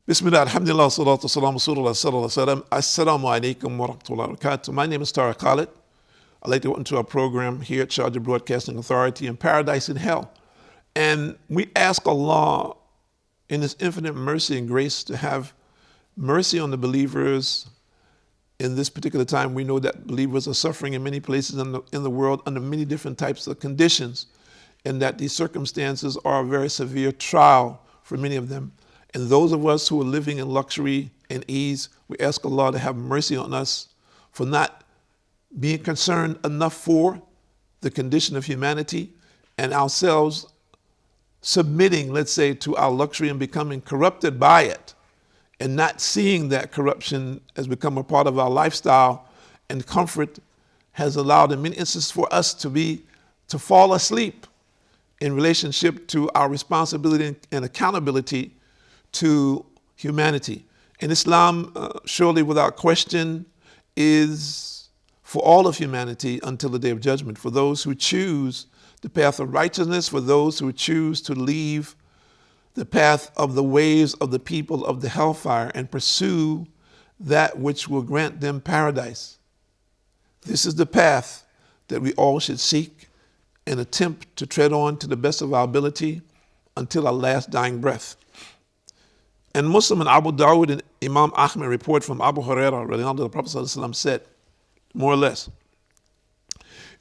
Bismillah, alhamdulillah, salatu salamu sallallahu alaihi wasallam. Assalamu alaikum wa rahmatullahi wa barakatuh. My name is Tariq Khalid. I'd like to welcome to our program here at Sharjah Broadcasting Authority in Paradise and Hell. And we ask Allah in His infinite mercy and grace to have mercy on the believers in this particular time. We know that believers are suffering in many places in the world under many different types of conditions, and that these circumstances are a very severe trial for many of them. And those of us who are living in luxury and ease, we ask Allah to have mercy on us for not being concerned enough for the condition of humanity and ourselves submitting, let's say, to our luxury and becoming corrupted by it, and not seeing that corruption has become a part of our lifestyle, and comfort has allowed in many instances for us to fall asleep in relationship to our responsibility and accountability to humanity. And Islam, surely without question, is for all of humanity until the day of judgment, for those who choose the path of righteousness, for those who choose to leave the path of the ways of the people of the hellfire and pursue that which will grant them paradise. This is the path that we all should seek and attempt to tread on to the best of our ability until our last dying breath. And Muslim and Abu Dawud and Imam Ahmed report from Abu Hurairah, the Prophet ﷺ said, more or less.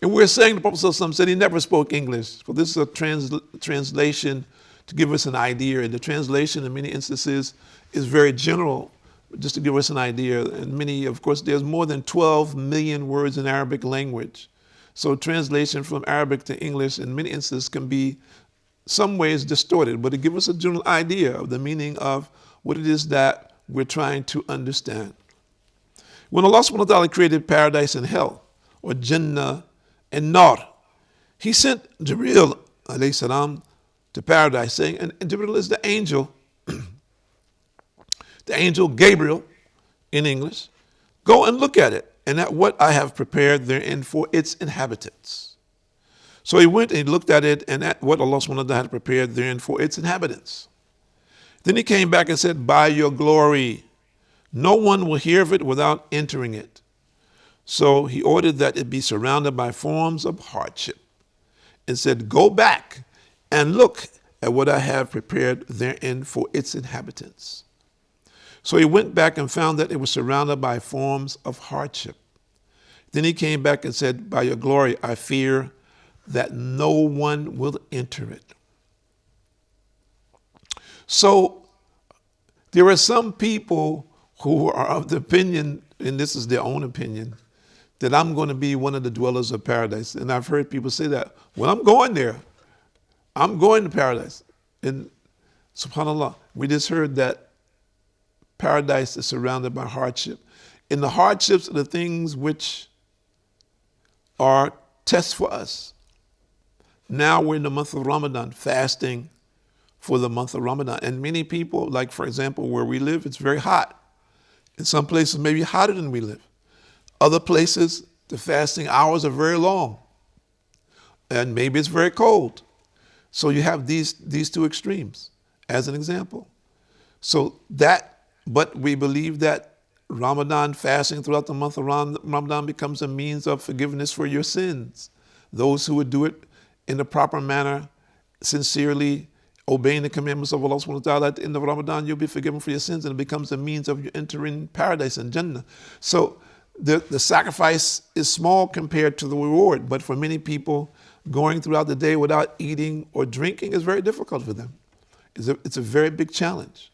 And we're saying the Prophet ﷺ said he never spoke English. For this is a translation to give us an idea. And the translation in many instances is very general, just to give us an idea. And many, of course, there's more than 12 million words in Arabic language. So translation from Arabic to English in many instances can be some ways distorted, but to give us a general idea of the meaning of what it is that we're trying to understand. When Allah subhanahu wa ta'ala created paradise and hell, or Jannah and Nar, He sent Jibreel alayhi salam to paradise, saying, and Jibreel is the angel, the angel Gabriel in English, go and look at it, and at what I have prepared therein for its inhabitants. So he went and he looked at it and at what Allah subhanahu wa ta'ala had prepared therein for its inhabitants. Then he came back and said, by your glory, no one will hear of it without entering it. So he ordered that it be surrounded by forms of hardship and said, go back and look at what I have prepared therein for its inhabitants. So he went back and found that it was surrounded by forms of hardship. Then he came back and said, by your glory, I fear that no one will enter it. So there are some people who are of the opinion, and this is their own opinion, that I'm going to be one of the dwellers of paradise. And I've heard people say that, well, I'm going there. I'm going to paradise. And subhanAllah, we just heard that paradise is surrounded by hardship. And the hardships are the things which are tests for us. Now we're in the month of Ramadan, fasting for the month of Ramadan. And many people, like for example, where we live, it's very hot. In some places, maybe hotter than we live. Other places, the fasting hours are very long. And maybe it's very cold. So you have these two extremes as an example. But we believe that Ramadan, fasting throughout the month of Ramadan becomes a means of forgiveness for your sins. Those who would do it in the proper manner, sincerely obeying the commandments of Allah subhanahu wa ta'ala, at the end of Ramadan, you'll be forgiven for your sins, and it becomes a means of you entering paradise and Jannah. So the sacrifice is small compared to the reward, but for many people, going throughout the day without eating or drinking is very difficult for them. It's a very big challenge.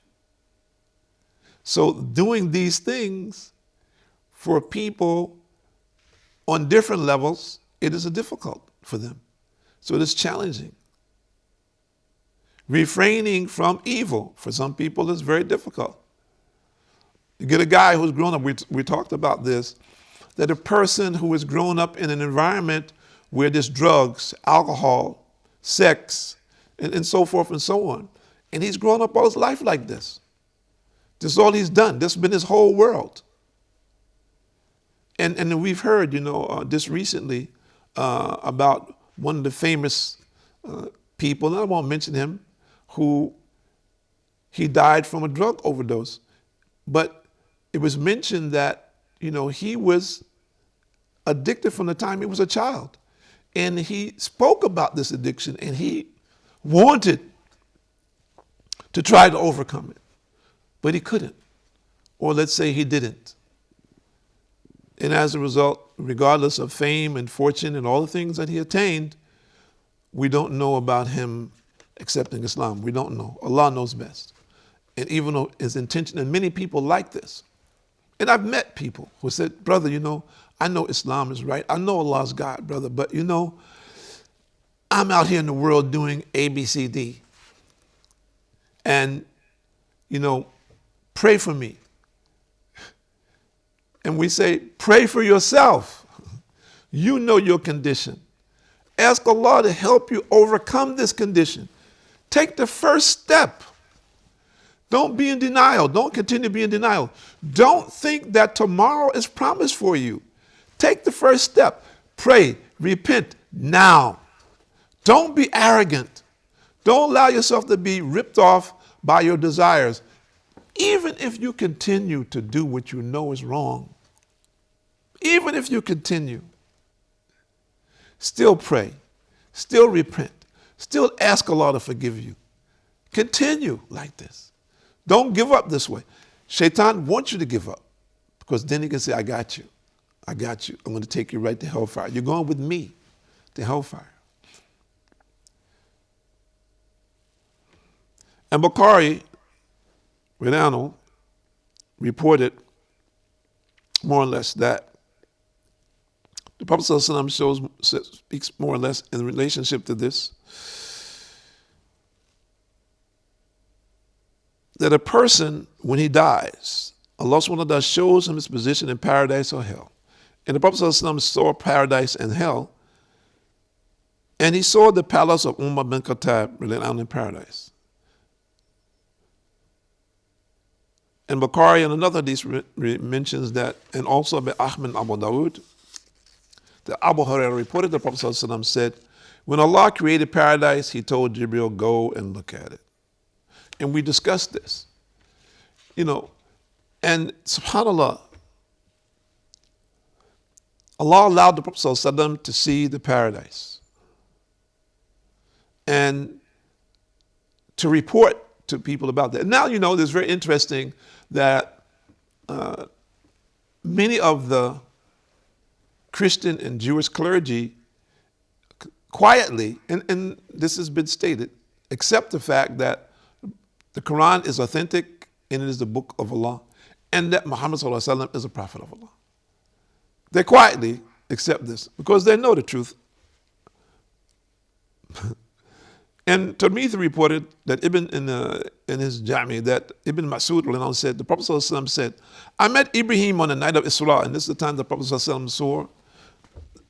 So doing these things for people on different levels, it is difficult for them. So it is challenging. Refraining from evil, for some people, is very difficult. You get a guy who's grown up, we talked about this, that a person who has grown up in an environment where there's drugs, alcohol, sex, and so forth and so on. And he's grown up all his life like this. This is all he's done. This has been his whole world. And we've heard, just recently about one of the famous people, and I won't mention him, who he died from a drug overdose. But it was mentioned that, he was addicted from the time he was a child. And he spoke about this addiction, and he wanted to try to overcome it. But he couldn't. Or let's say he didn't. And as a result, regardless of fame and fortune and all the things that he attained, we don't know about him accepting Islam. We don't know. Allah knows best. And even though his intention, and many people like this. And I've met people who said, brother, I know Islam is right. I know Allah's God, brother, but I'm out here in the world doing A, B, C, D. And, pray for me. And we say, pray for yourself. You know your condition. Ask Allah to help you overcome this condition. Take the first step. Don't be in denial. Don't continue to be in denial. Don't think that tomorrow is promised for you. Take the first step. Pray. Repent now. Don't be arrogant. Don't allow yourself to be ripped off by your desires. Even if you continue to do what you know is wrong, even if you continue, still pray, still repent, still ask Allah to forgive you. Continue like this. Don't give up this way. Shaitan wants you to give up because then he can say, I got you. I got you. I'm going to take you right to hellfire. You're going with me to hellfire. And Bukhari, Renano, reported more or less that the Prophet ﷺ speaks more or less in relationship to this, that a person, when he dies, Allah subhanahu wa ta'ala shows him his position in paradise or hell. And the Prophet ﷺ saw paradise and hell, and he saw the palace of Umar bin Khattab in paradise. And Bukhari and another hadith mentions that, and also by Ahmed Abu Dawood, that Abu Hurairah reported the Prophet ﷺ said, when Allah created paradise, he told Jibreel, go and look at it. And we discussed this. And subhanAllah, Allah allowed the Prophet ﷺ to see the paradise and to report to people about that. Now, it's very interesting that many of the Christian and Jewish clergy quietly, and this has been stated, accept the fact that the Quran is authentic and it is the book of Allah, and that Muhammad ﷺ is a prophet of Allah. They quietly accept this because they know the truth. And Tirmidhi reported that in his Jami, that Ibn Mas'ud said, the Prophet ﷺ said, I met Ibrahim on the night of Isra, and this is the time the Prophet ﷺ saw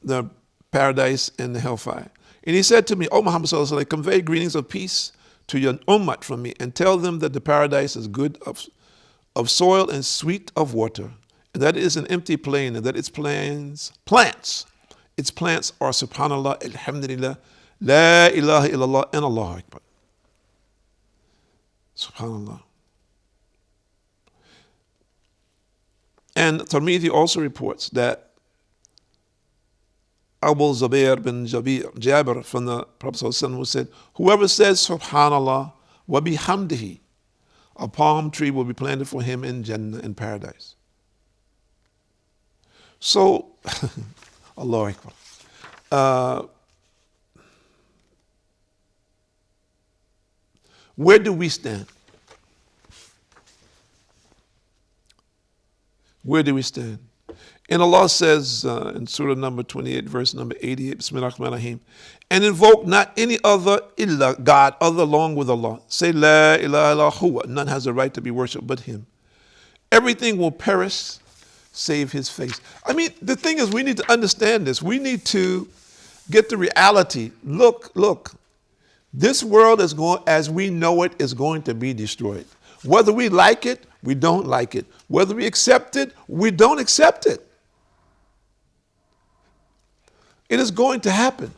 the paradise and the hellfire. And he said to me, O Muhammad ﷺ, convey greetings of peace to your ummah from me, and tell them that the paradise is good of soil and sweet of water, and that it is an empty plain, and that its plants are subhanallah, alhamdulillah, La ilaha illallah, and Allahu Akbar. Subhanallah. And Tirmidhi also reports that Abu Zubair bin Jabir from the Prophet ﷺ said, whoever says Subhanallah wa bihamdihi, a palm tree will be planted for him in Jannah, in paradise. So, Allahu Akbar. Where do we stand? Where do we stand? And Allah says in Surah number 28, verse number 88, Bismillahirrahmanirrahim, and invoke not any other illa God, other along with Allah. Say, La ilaha illa huwa. None has a right to be worshipped but Him. Everything will perish save His face. I mean, the thing is, we need to understand this. We need to get the reality. Look. This world is going, as we know it, is going to be destroyed. Whether we like it, we don't like it. Whether we accept it, we don't accept it. It is going to happen.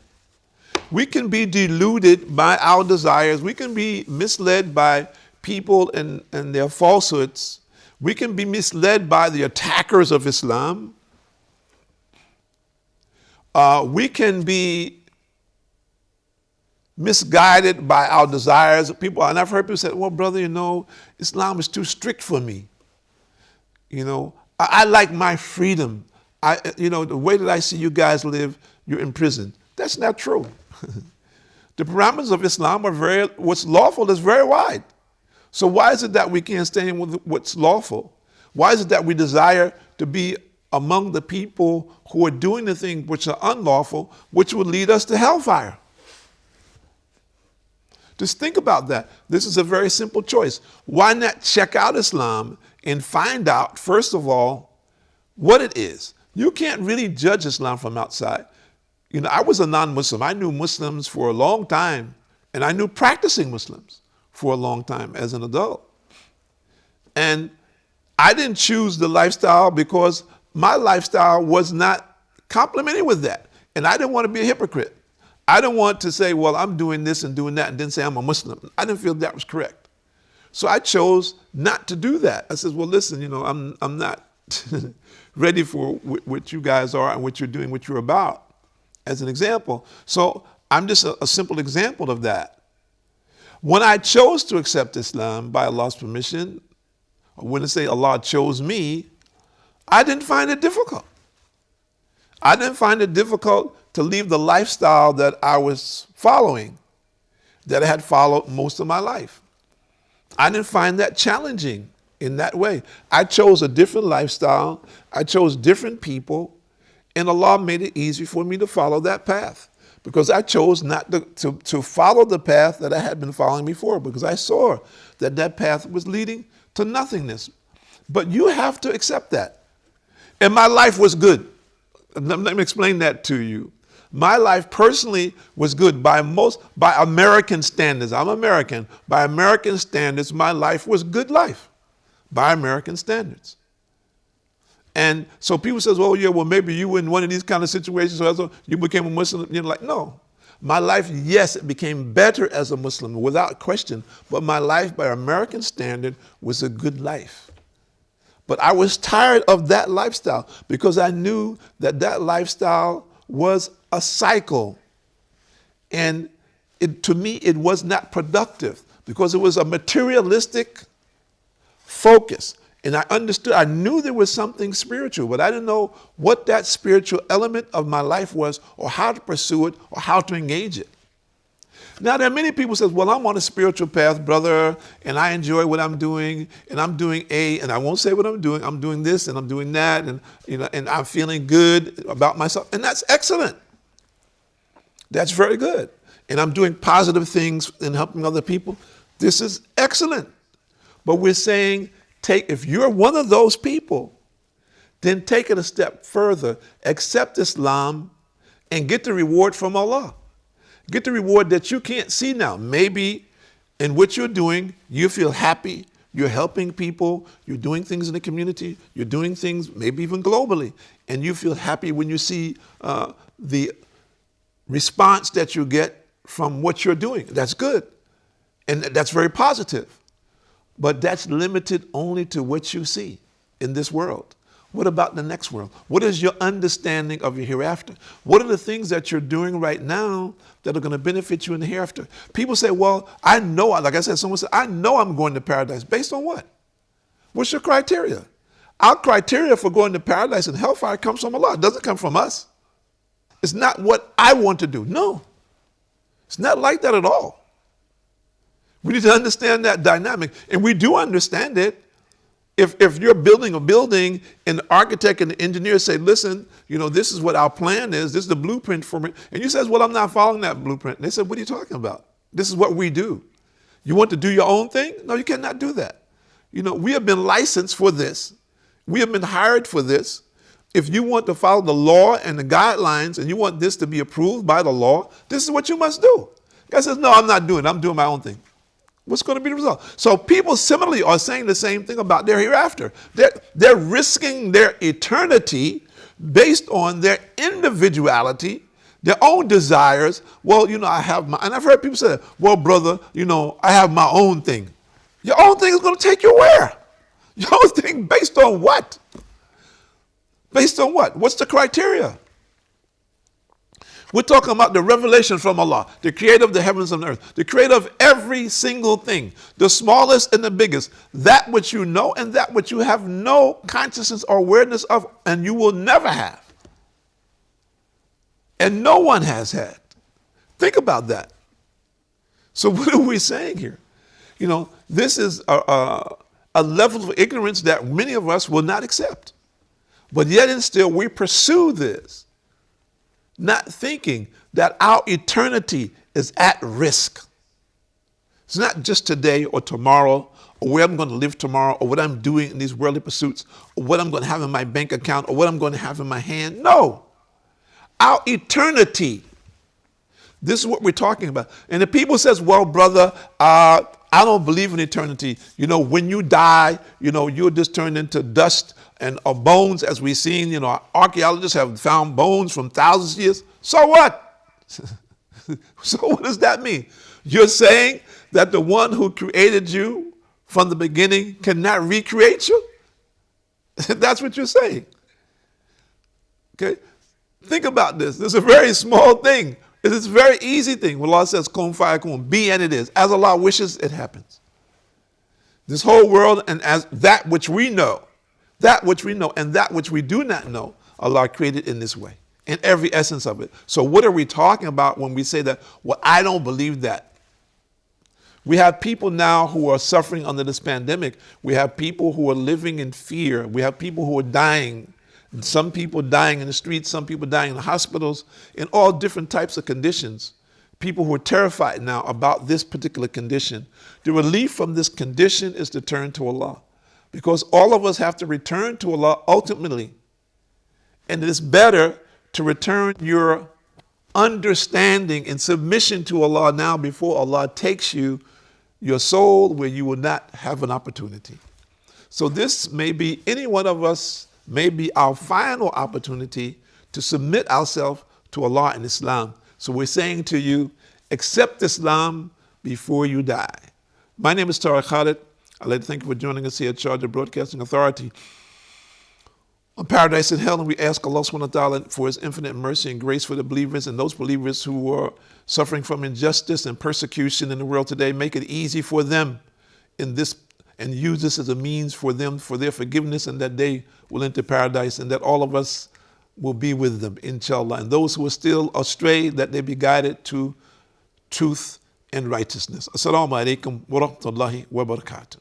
We can be deluded by our desires. We can be misled by people and their falsehoods. We can be misled by the attackers of Islam. We can be misguided by our desires. People, and I've heard people say, well, brother, Islam is too strict for me. I like my freedom. The way that I see you guys live, you're in prison. That's not true. The parameters of Islam what's lawful is very wide. So why is it that we can't stay in with what's lawful? Why is it that we desire to be among the people who are doing the things which are unlawful, which would lead us to hellfire? Just think about that. This is a very simple choice. Why not check out Islam and find out, first of all, what it is? You can't really judge Islam from outside. I was a non-Muslim. I knew Muslims for a long time, and I knew practicing Muslims for a long time as an adult. And I didn't choose the lifestyle because my lifestyle was not complementing with that. And I didn't want to be a hypocrite. I didn't want to say, well, I'm doing this and doing that, and then say I'm a Muslim. I didn't feel that was correct. So I chose not to do that. I said, well, listen, I'm not ready for what you guys are and what you're doing, what you're about, as an example. So I'm just a simple example of that. When I chose to accept Islam by Allah's permission, or when I say Allah chose me, I didn't find it difficult. I didn't find it difficult to leave the lifestyle that I was following, that I had followed most of my life. I didn't find that challenging in that way. I chose a different lifestyle. I chose different people, and Allah made it easy for me to follow that path because I chose not to follow the path that I had been following before because I saw that path was leading to nothingness. But you have to accept that. And my life was good. Let me explain that to you. My life personally was good by American standards. I'm American. By American standards, my life was good life by American standards. And so people say, well, yeah, well, maybe you were in one of these kind of situations, so you became a Muslim. You're like, no. My life, yes, it became better as a Muslim, without question. But my life by American standard was a good life. But I was tired of that lifestyle because I knew that lifestyle was a cycle. And to me, it was not productive because it was a materialistic focus. And I knew there was something spiritual, but I didn't know what that spiritual element of my life was or how to pursue it or how to engage it. Now, there are many people who say, well, I'm on a spiritual path, brother, and I enjoy what I'm doing, and I'm doing and I won't say what I'm doing this and I'm doing that, and I'm feeling good about myself. And that's excellent. That's very good. And I'm doing positive things and helping other people. This is excellent. But we're saying, if you're one of those people, then take it a step further, accept Islam, and get the reward from Allah. Get the reward that you can't see now. Maybe in what you're doing, you feel happy, you're helping people, you're doing things in the community, you're doing things maybe even globally, and you feel happy when you see the response that you get from what you're doing. That's good, and that's very positive. But that's limited only to what you see in this world. What about the next world? What is your understanding of your hereafter? What are the things that you're doing right now that are going to benefit you in the hereafter? People say, well, I know, like I said, someone said, I know I'm going to paradise. Based on what? What's your criteria? Our criteria for going to paradise and hellfire comes from Allah. It doesn't come from us. It's not what I want to do. No, it's not like that at all. We need to understand that dynamic, and we do understand it. If you're building a building and the architect and the engineer say, listen, this is what our plan is, this is the blueprint for it, and you says, well, I'm not following that blueprint. And they said, what are you talking about? This is what we do. You want to do your own thing? No, you cannot do that. We have been licensed for this. We have been hired for this. If you want to follow the law and the guidelines and you want this to be approved by the law, this is what you must do. Guy says, no, I'm not doing it. I'm doing my own thing. What's going to be the result? So people similarly are saying the same thing about their hereafter. They're risking their eternity based on their individuality, their own desires. Well, I have and I've heard people say, well, brother, I have my own thing. Your own thing is going to take you where? Your own thing based on what? Based on what? What's the criteria? We're talking about the revelation from Allah, the creator of the heavens and earth, the creator of every single thing, the smallest and the biggest, that which you know and that which you have no consciousness or awareness of, and you will never have. And no one has had. Think about that. So what are we saying here? You know, this is a level of ignorance that many of us will not accept. But yet and still we pursue this, not thinking that our eternity is at risk. It's not just today or tomorrow or where I'm going to live tomorrow or what I'm doing in these worldly pursuits or what I'm going to have in my bank account or what I'm going to have in my hand. No. Our eternity. This is what we're talking about. And the people says, well, brother, I don't believe in eternity. You know, when you die, you know, you'll just turn into dust and bones, as we've seen. You know, archaeologists have found bones from thousands of years. So what? So what does that mean? You're saying that the one who created you from the beginning cannot recreate you? That's what you're saying. Okay? Think about this. This is a very small thing. It's a very easy thing. When Allah says, kun fayakun, be and it is. As Allah wishes, it happens. This whole world and as that which we know, and that which we do not know, Allah created in this way, in every essence of it. So what are we talking about when we say that, well, I don't believe that? We have people now who are suffering under this pandemic. We have people who are living in fear. We have people who are dying. Some people dying in the streets, some people dying in the hospitals, in all different types of conditions. People who are terrified now about this particular condition. The relief from this condition is to turn to Allah. Because all of us have to return to Allah ultimately. And it is better to return your understanding and submission to Allah now before Allah takes you, your soul, where you will not have an opportunity. So this may be any one of us, may be our final opportunity to submit ourselves to Allah and Islam. So we're saying to you, accept Islam before you die. My name is Tariq Khalid. I'd like to thank you for joining us here at Sharjah Broadcasting Authority on Paradise and Hell. And we ask Allah subhanahu wa ta'ala for his infinite mercy and grace for the believers and those believers who are suffering from injustice and persecution in the world today. Make it easy for them in this, and use this as a means for them, for their forgiveness, and that they will enter paradise, and that all of us will be with them, inshallah. And those who are still astray, that they be guided to truth and righteousness. Assalamu alaikum wa rahmatullahi wa barakatuh.